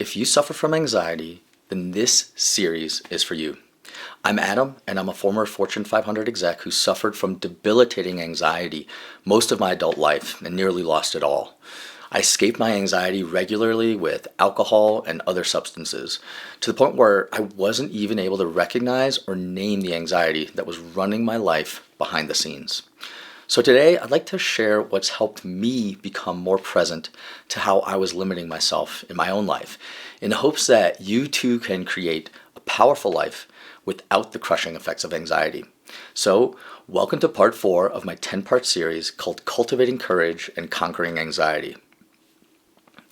If you suffer from anxiety, then this series is for you. I'm Adam, and I'm a former Fortune 500 exec who suffered from debilitating anxiety most of my adult life and nearly lost it all. I escaped my anxiety regularly with alcohol and other substances, to the point where I wasn't even able to recognize or name the anxiety that was running my life behind the scenes. So today, I'd like to share what's helped me become more present to how I was limiting myself in my own life, in the hopes that you too can create a powerful life without the crushing effects of anxiety. So, welcome to part 4 of my 10-part series called Cultivating Courage and Conquering Anxiety.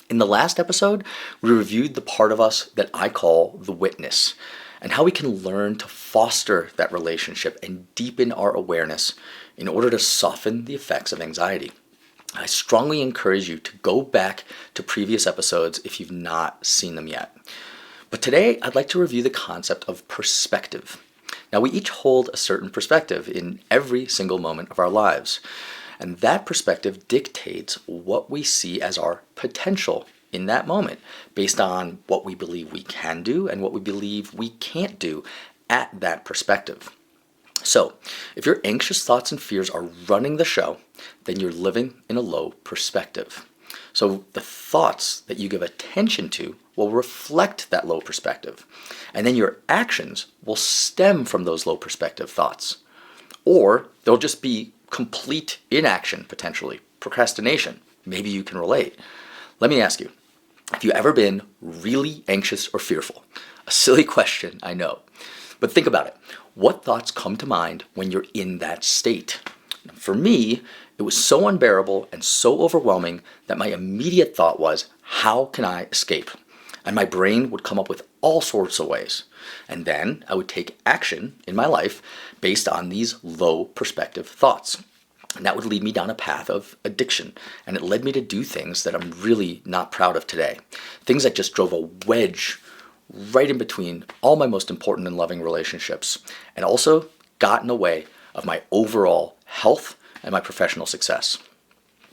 In the last episode, we reviewed the part of us that I call the witness, and how we can learn to foster that relationship and deepen our awareness in order to soften the effects of anxiety. I strongly encourage you to go back to previous episodes if you've not seen them yet. But today, I'd like to review the concept of perspective. Now, we each hold a certain perspective in every single moment of our lives, and that perspective dictates what we see as our potential in that moment, based on what we believe we can do and what we believe we can't do at that perspective. So, if your anxious thoughts and fears are running the show, then you're living in a low perspective. So the thoughts that you give attention to will reflect that low perspective, and then your actions will stem from those low perspective thoughts. Or they'll just be complete inaction, potentially, procrastination. Maybe you can relate. Let me ask you, have you ever been really anxious or fearful? A silly question, I know. But think about it. What thoughts come to mind when you're in that state? For me, it was so unbearable and so overwhelming that my immediate thought was, how can I escape? And my brain would come up with all sorts of ways. And then I would take action in my life based on these low perspective thoughts. And that would lead me down a path of addiction. And it led me to do things that I'm really not proud of today. Things that just drove a wedge right in between all my most important and loving relationships, and also got in the way of my overall health and my professional success.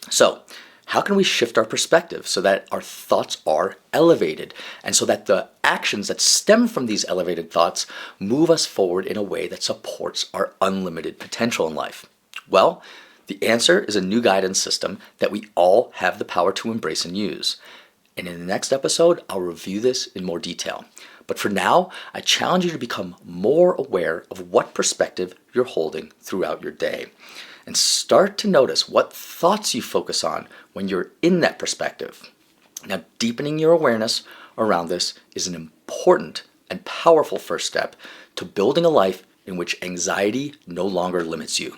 So, how can we shift our perspective so that our thoughts are elevated, and so that the actions that stem from these elevated thoughts move us forward in a way that supports our unlimited potential in life? Well, the answer is a new guidance system that we all have the power to embrace and use. And in the next episode, I'll review this in more detail. But for now, I challenge you to become more aware of what perspective you're holding throughout your day, and start to notice what thoughts you focus on when you're in that perspective. Now, deepening your awareness around this is an important and powerful first step to building a life in which anxiety no longer limits you.